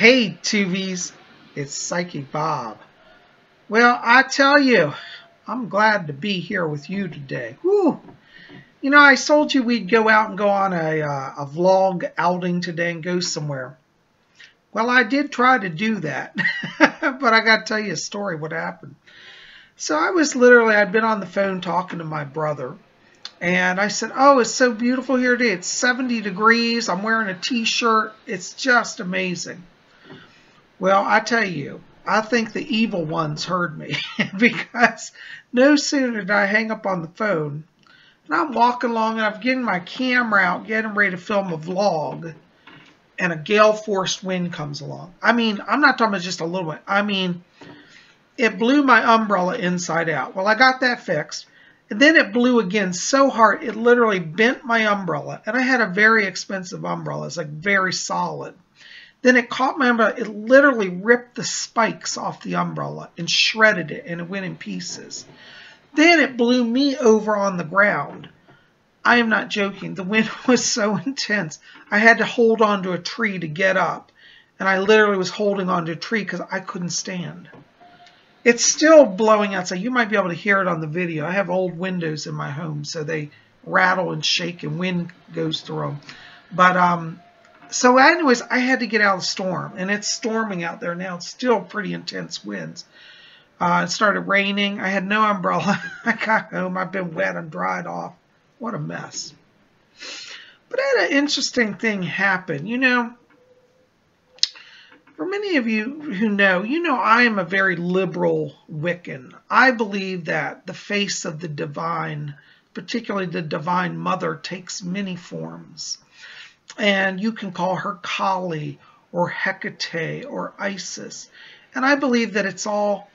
Hey, Tuvies, it's Psychic Bob. Well, I tell you, I'm glad to be here with you today. Whew. You know, I told you we'd go out and go on a vlog outing today and go somewhere. Well, I did try to do that, but I got to tell you a story what happened. So I'd been on the phone talking to my brother, and I said, oh, it's so beautiful here today. It's 70 degrees. I'm wearing a t-shirt. It's just amazing. Well, I tell you, I think the evil ones heard me because no sooner did I hang up on the phone, and I'm walking along and I'm getting my camera out, getting ready to film a vlog, and a gale force wind comes along. I mean, I'm not talking about just a little bit. I mean, it blew my umbrella inside out. Well, I got that fixed. And then it blew again so hard, it literally bent my umbrella. And I had a very expensive umbrella. It's like very solid. Then it caught my umbrella. It literally ripped the spikes off the umbrella and shredded it, and it went in pieces. Then it blew me over on the ground. I am not joking. The wind was so intense. I had to hold on to a tree to get up. And I literally was holding on to a tree because I couldn't stand. It's still blowing outside. You might be able to hear it on the video. I have old windows in my home, so they rattle and shake and wind goes through them. But so anyways, I had to get out of the storm, and it's storming out there now. It's still pretty intense winds. It started raining. I had no umbrella. I got home. I've been wet and dried off. What a mess. But I had an interesting thing happen. You know, for many of you who know, I am a very liberal Wiccan. I believe that the face of the divine, particularly the Divine Mother, takes many forms. And you can call her Kali or Hecate or Isis. And I believe that it's all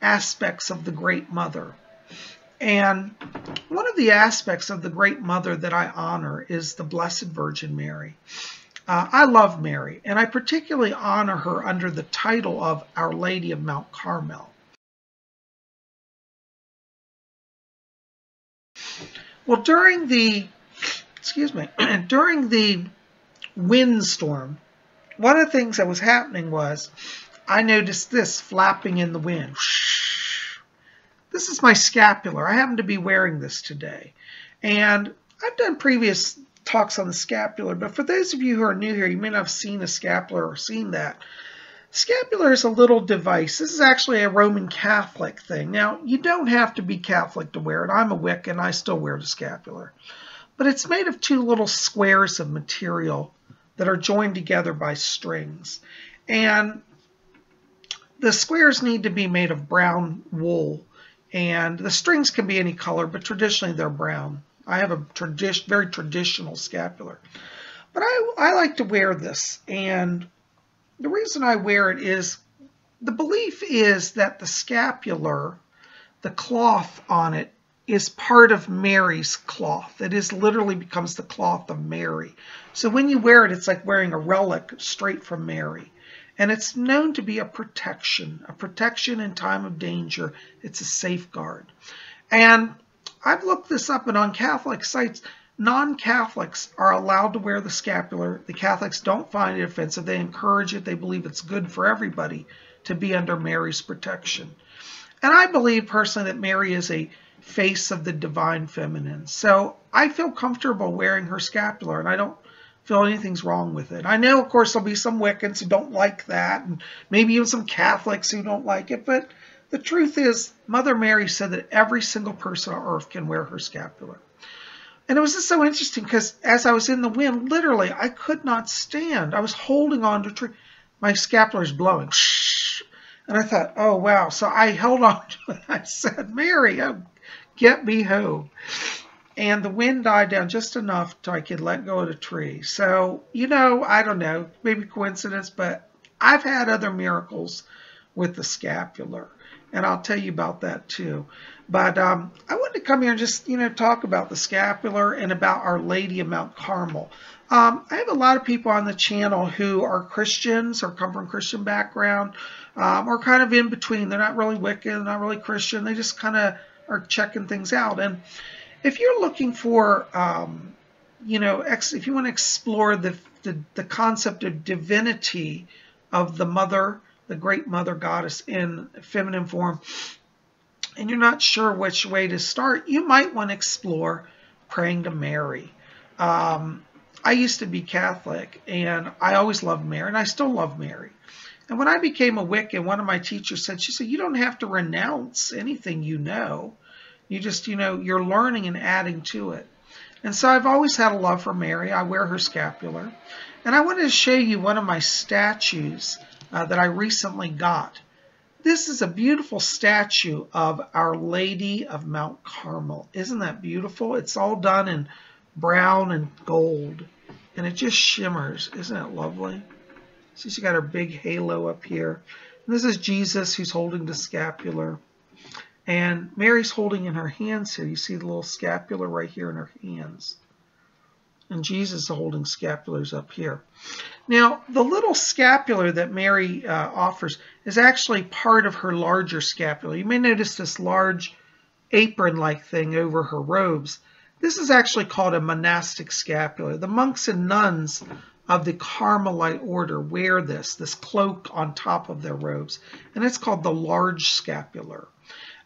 aspects of the Great Mother. And one of the aspects of the Great Mother that I honor is the Blessed Virgin Mary. I love Mary, and I particularly honor her under the title of Our Lady of Mount Carmel. Well, during the windstorm, one of the things that was happening was I noticed this flapping in the wind. This is my scapular. I happen to be wearing this today. And I've done previous talks on the scapular, but for those of you who are new here, you may not have seen a scapular or seen that. Scapular is a little device. This is actually a Roman Catholic thing. Now, you don't have to be Catholic to wear it. I'm a Wiccan. I still wear the scapular. But it's made of two little squares of material that are joined together by strings. And the squares need to be made of brown wool. And the strings can be any color, but traditionally they're brown. I have a very traditional scapular. But I like to wear this. And the reason I wear it is the belief is that the scapular, the cloth on it, is part of Mary's cloth. It is literally becomes the cloth of Mary. So when you wear it, it's like wearing a relic straight from Mary. And it's known to be a protection in time of danger. It's a safeguard. And I've looked this up, and on Catholic sites, non-Catholics are allowed to wear the scapular. The Catholics don't find it offensive. They encourage it. They believe it's good for everybody to be under Mary's protection. And I believe personally that Mary is a face of the divine feminine. So I feel comfortable wearing her scapular, and I don't feel anything's wrong with it. I know, of course, there'll be some Wiccans who don't like that, and maybe even some Catholics who don't like it, but the truth is, Mother Mary said that every single person on earth can wear her scapular. And it was just so interesting because as I was in the wind, literally, I could not stand. I was holding on to a tree. My scapular's blowing. And I thought, oh, wow. So I held on to it. I said, Mary, oh, get me home. And the wind died down just enough till I could let go of the tree. So, you know, I don't know, maybe coincidence, but I've had other miracles with the scapular. And I'll tell you about that too. But I wanted to come here and just, talk about the scapular and about Our Lady of Mount Carmel. I have a lot of people on the channel who are Christians or come from Christian background or kind of in between. They're not really Wiccan, not really Christian. They just kind of are checking things out. And if you're looking for, if you want to explore the concept of divinity of the mother, the great mother goddess in feminine form, and you're not sure which way to start, you might want to explore praying to Mary. I used to be Catholic, and I always loved Mary, and I still love Mary. And when I became a Wiccan, one of my teachers said, she said, you don't have to renounce anything you know. You just, you're learning and adding to it. And so I've always had a love for Mary. I wear her scapular. And I wanted to show you one of my statues that I recently got. This is a beautiful statue of Our Lady of Mount Carmel. Isn't that beautiful? It's all done in brown and gold, and it just shimmers. Isn't it lovely? See, she got her big halo up here. And this is Jesus who's holding the scapular. And Mary's holding in her hands here. You see the little scapular right here in her hands. And Jesus is holding scapulars up here. Now, the little scapular that Mary offers is actually part of her larger scapular. You may notice this large apron-like thing over her robes. This is actually called a monastic scapular. The monks and nuns of the Carmelite order wear this cloak on top of their robes, and it's called the large scapular.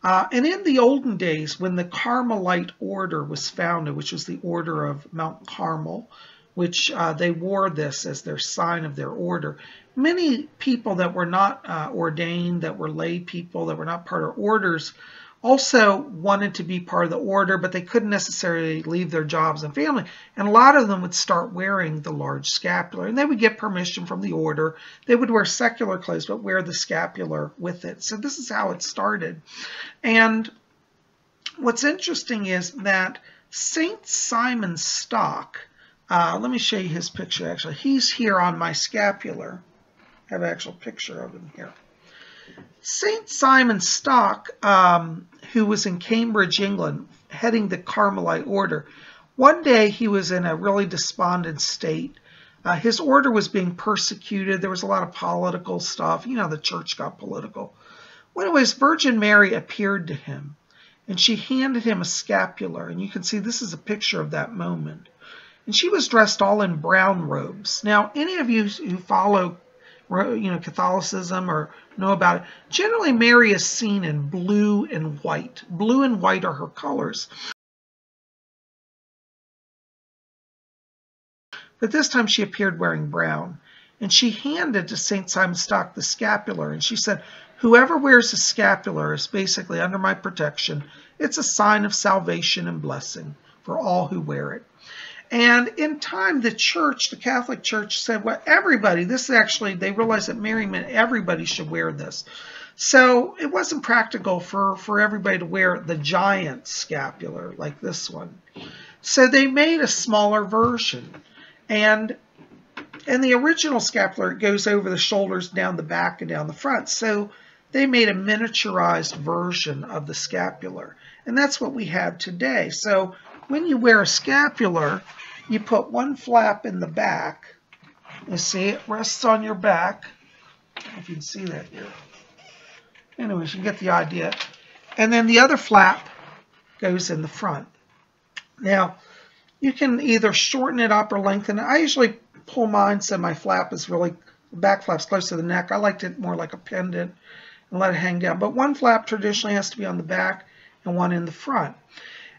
And in the olden days, when the Carmelite order was founded, which was the order of Mount Carmel, which they wore this as their sign of their order, many people that were not ordained, that were lay people, that were not part of orders, also wanted to be part of the order, but they couldn't necessarily leave their jobs and family. And a lot of them would start wearing the large scapular. And they would get permission from the order. They would wear secular clothes, but wear the scapular with it. So this is how it started. And what's interesting is that St. Simon Stock, let me show you his picture actually. He's here on my scapular. I have an actual picture of him here. St. Simon Stock, who was in Cambridge, England, heading the Carmelite order, one day he was in a really despondent state. His order was being persecuted. There was a lot of political stuff. The church got political. Well, anyways, Virgin Mary appeared to him, and she handed him a scapular. And you can see this is a picture of that moment. And she was dressed all in brown robes. Now, any of you who follow Catholicism or know about it, generally Mary is seen in blue and white. Blue and white are her colors. But this time she appeared wearing brown. And she handed to St. Simon Stock the scapular. And she said, whoever wears a scapular is basically under my protection. It's a sign of salvation and blessing for all who wear it. And in time, the church, the Catholic Church, said, well, everybody, this is actually, they realized that Mary meant everybody should wear this. So it wasn't practical for everybody to wear the giant scapular like this one. So they made a smaller version. And the original scapular, it goes over the shoulders, down the back, and down the front. So they made a miniaturized version of the scapular. And that's what we have today. So when you wear a scapular, you put one flap in the back. You see, it rests on your back. I don't know if you can see that here. Anyways, you get the idea. And then the other flap goes in the front. Now, you can either shorten it up or lengthen it. I usually pull mine so my flap is really, the back flap's close to the neck. I liked it more like a pendant and let it hang down. But one flap traditionally has to be on the back and one in the front.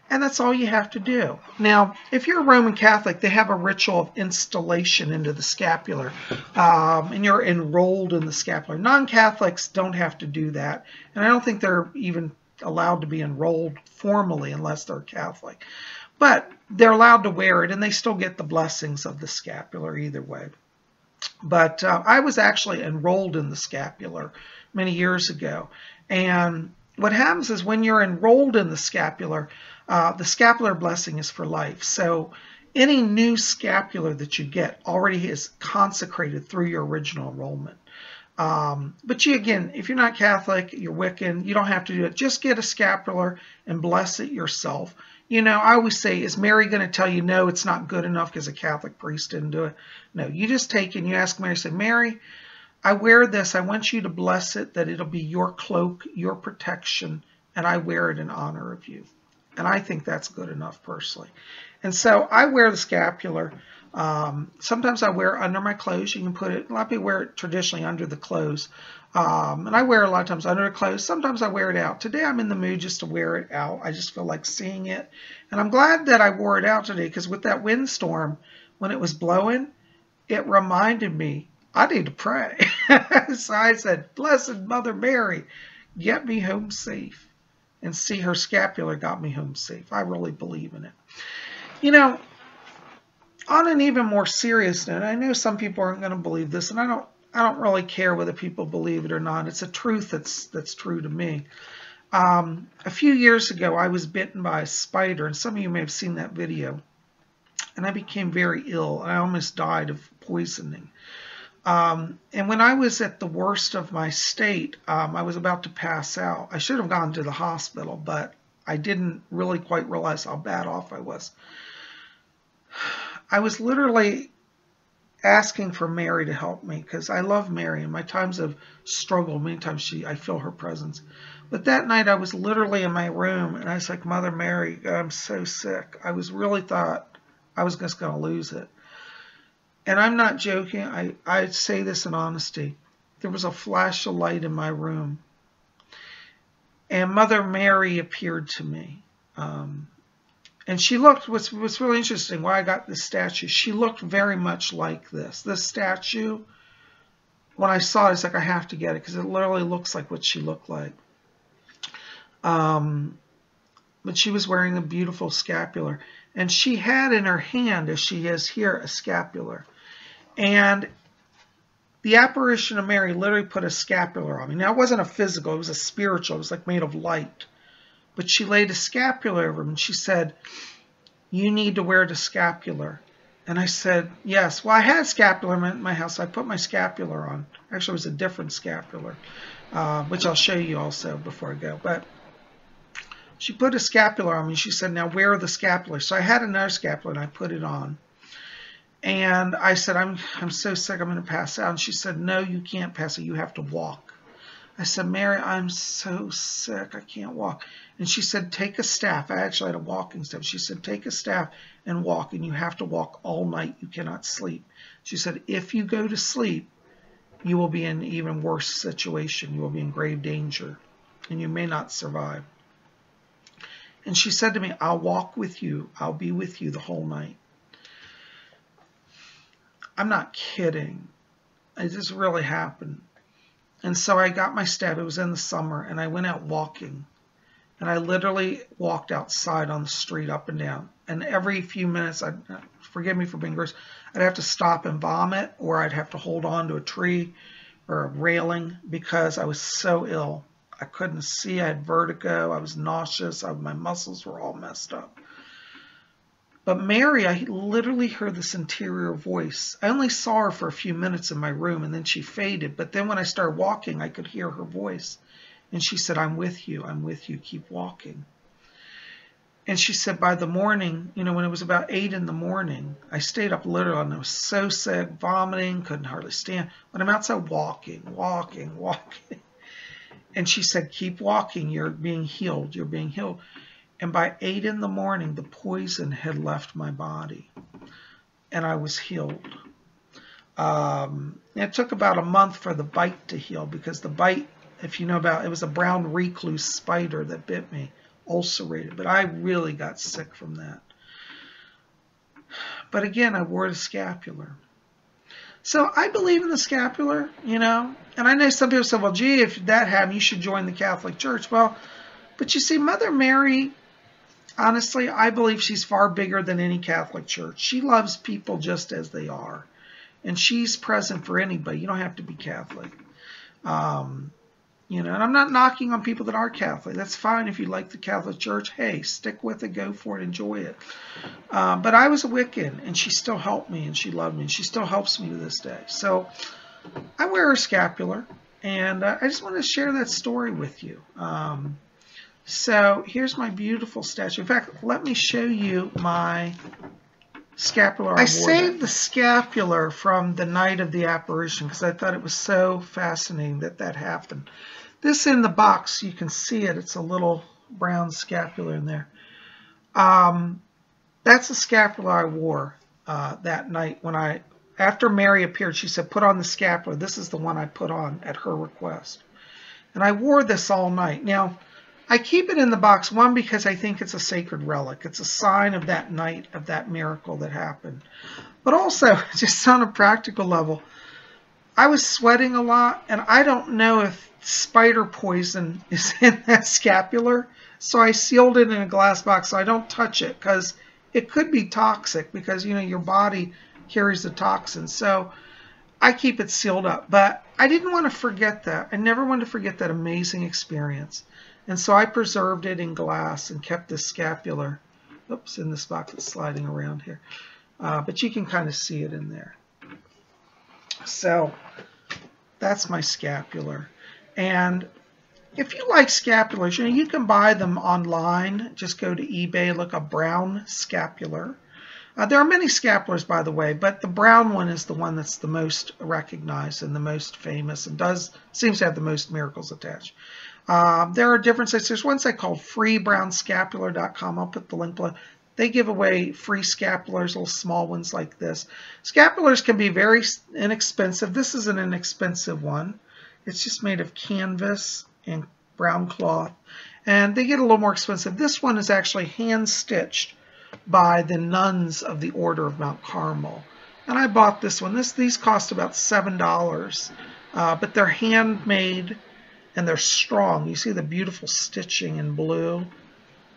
And that's all you have to do. Now, if you're a Roman Catholic, they have a ritual of installation into the scapular, and you're enrolled in the scapular. Non-Catholics don't have to do that, and I don't think they're even allowed to be enrolled formally unless they're Catholic. But they're allowed to wear it, and they still get the blessings of the scapular either way. But I was actually enrolled in the scapular many years ago, and what happens is when you're enrolled in the scapular blessing is for life. So any new scapular that you get already is consecrated through your original enrollment. But again, if you're not Catholic, you're Wiccan, you don't have to do it. Just get a scapular and bless it yourself. I always say, is Mary going to tell you, no, it's not good enough because a Catholic priest didn't do it? No, you just take it and you ask Mary, say, Mary, I wear this. I want you to bless it, that it'll be your cloak, your protection, and I wear it in honor of you. And I think that's good enough personally. And so I wear the scapular. Sometimes I wear it under my clothes. You can put it, a lot of people wear it traditionally under the clothes. And I wear it a lot of times under the clothes. Sometimes I wear it out. Today I'm in the mood just to wear it out. I just feel like seeing it. And I'm glad that I wore it out today, because with that windstorm, when it was blowing, it reminded me I need to pray. So I said, Blessed Mother Mary, get me home safe. And see, her scapular got me home safe. I really believe in it. You know, on an even more serious note, I know some people aren't going to believe this, and I don't really care whether people believe it or not. It's a truth that's true to me. A few years ago, I was bitten by a spider, and some of you may have seen that video. And I became very ill. I almost died of poisoning. And when I was at the worst of my state, I was about to pass out. I should have gone to the hospital, but I didn't really quite realize how bad off I was. I was literally asking for Mary to help me, because I love Mary. In my times of struggle, many times I feel her presence. But that night I was literally in my room, and I was like, Mother Mary, I'm so sick. I was really thought I was just going to lose it. And I'm not joking. I say this in honesty. There was a flash of light in my room, and Mother Mary appeared to me. And she looked, what's really interesting, why I got this statue, she looked very much like this. This statue, when I saw it, it's like, I have to get it, because it literally looks like what she looked like. But she was wearing a beautiful scapular. And she had in her hand, as she has here, a scapular. And the apparition of Mary literally put a scapular on me. Now, it wasn't a physical, it was a spiritual. It was like made of light. But she laid a scapular over him, and she said, you need to wear the scapular. And I said, yes. Well, I had a scapular in my house, so I put my scapular on. Actually, it was a different scapular, which I'll show you also before I go. But she put a scapular on me. She said, now wear the scapular. So I had another scapular, and I put it on. And I said, I'm so sick, I'm going to pass out. And she said, no, you can't pass out. You have to walk. I said, Mary, I'm so sick, I can't walk. And she said, take a staff. I actually had a walking staff. She said, take a staff and walk, and you have to walk all night. You cannot sleep. She said, if you go to sleep, you will be in an even worse situation. You will be in grave danger, and you may not survive. And she said to me, I'll walk with you. I'll be with you the whole night. I'm not kidding. It just really happened. And so I got my staff. It was in the summer, and I went out walking. And I literally walked outside on the street up and down. And every few minutes, forgive me for being gross, I'd have to stop and vomit, or I'd have to hold on to a tree or a railing, because I was so ill. I couldn't see. I had vertigo. I was nauseous. My muscles were all messed up. But Mary, I literally heard this interior voice. I only saw her for a few minutes in my room, and then she faded. But then when I started walking, I could hear her voice. And she said, I'm with you. I'm with you. Keep walking. And she said, by the morning, you know, when it was about 8 in the morning, I stayed up literally, and I was so sick, vomiting, couldn't hardly stand. But I'm outside walking. And she said, keep walking. You're being healed. You're being healed. And by 8 in the morning, the poison had left my body, and I was healed. It took about a month for the bite to heal, because the bite, if you know about it, was a brown recluse spider that bit me, ulcerated. But I really got sick from that. But again, I wore the scapular. So I believe in the scapular, you know. And I know some people say, well, gee, if that happened, you should join the Catholic Church. Well, but you see, Mother Mary, honestly, I believe she's far bigger than any Catholic church. She loves people just as they are. And she's present for anybody. You don't have to be Catholic. You know, and I'm not knocking on people that are Catholic. That's fine if you like the Catholic Church. Hey, stick with it, go for it, enjoy it. But I was a Wiccan, and she still helped me, and she loved me, and she still helps me to this day. So I wear her scapular, and I just wanted to share that story with you. So here's my beautiful statue. In fact, let me show you my scapular. I saved the scapular from the night of the apparition because I thought it was so fascinating that happened. This in the box, you can see it. It's a little brown scapular in there. That's the scapular I wore. that night after Mary appeared. She said, "Put on the scapular." This is the one I put on at her request. And I wore this all night. Now, I keep it in the box, one, because I think it's a sacred relic. It's a sign of that night, of that miracle that happened. But also, just on a practical level, I was sweating a lot, and I don't know if spider poison is in that scapular. So I sealed it in a glass box so I don't touch it, because it could be toxic, because, you know, your body carries the toxins. So I keep it sealed up. But I didn't want to forget that. I never wanted to forget that amazing experience. And so I preserved it in glass and kept the scapular. Oops, in this box. It's sliding around here. But you can kind of see it in there. So that's my scapular. And if you like scapulars, you know, you can buy them online. Just go to eBay, look up Brown Scapular. There are many scapulars, by the way, but the brown one is the one that's the most recognized and the most famous, and seems to have the most miracles attached. There are different sites. There's one site called freebrownscapular.com. I'll put the link below. They give away free scapulars, little small ones like this. Scapulars can be very inexpensive. This is an inexpensive one. It's just made of canvas and brown cloth, and they get a little more expensive. This one is actually hand-stitched by the nuns of the Order of Mount Carmel, and I bought this one. These cost about $7, but they're handmade and they're strong. You see the beautiful stitching in blue.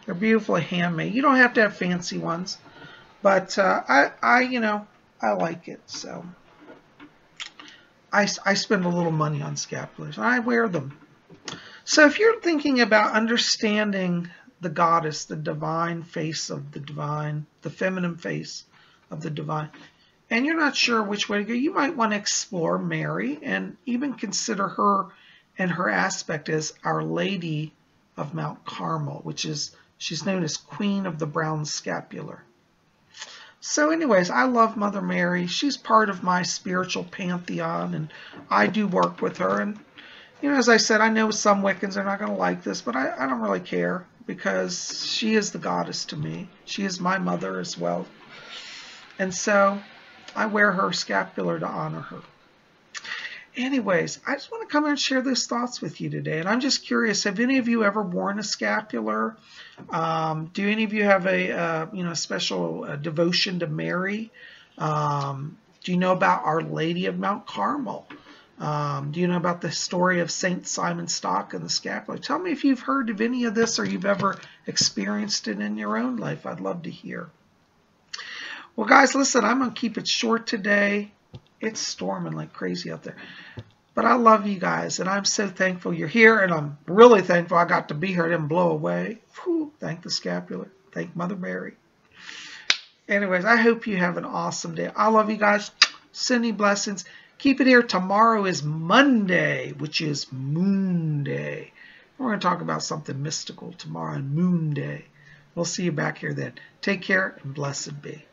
They're beautifully handmade. You don't have to have fancy ones, but you know, I like it. So I spend a little money on scapulars. I wear them. So if you're thinking about understanding the goddess, the divine face of the divine, the feminine face of the divine, and you're not sure which way to go, you might want to explore Mary and even consider her and her aspect as Our Lady of Mount Carmel, which is, she's known as Queen of the Brown Scapular. So anyways, I love Mother Mary. She's part of my spiritual pantheon, and I do work with her. And, you know, as I said, I know some Wiccans are not going to like this, but I don't really care, because she is the goddess to me. She is my mother as well. And so I wear her scapular to honor her. Anyways, I just want to come here and share those thoughts with you today. And I'm just curious, have any of you ever worn a scapular? Do any of you have a you know, special devotion to Mary? Do you know about Our Lady of Mount Carmel? Do you know about the story of Saint Simon Stock and the scapular? Tell me if you've heard of any of this or you've ever experienced it in your own life. I'd love to hear. Well, guys, listen, I'm going to keep it short today. It's storming like crazy out there. But I love you guys, and I'm so thankful you're here, and I'm really thankful I got to be here. I didn't blow away. Whew, thank the scapular. Thank Mother Mary. Anyways, I hope you have an awesome day. I love you guys. Sending blessings. Keep it here. Tomorrow is Monday, which is Moon Day. We're going to talk about something mystical tomorrow on Moon Day. We'll see you back here then. Take care, and blessed be.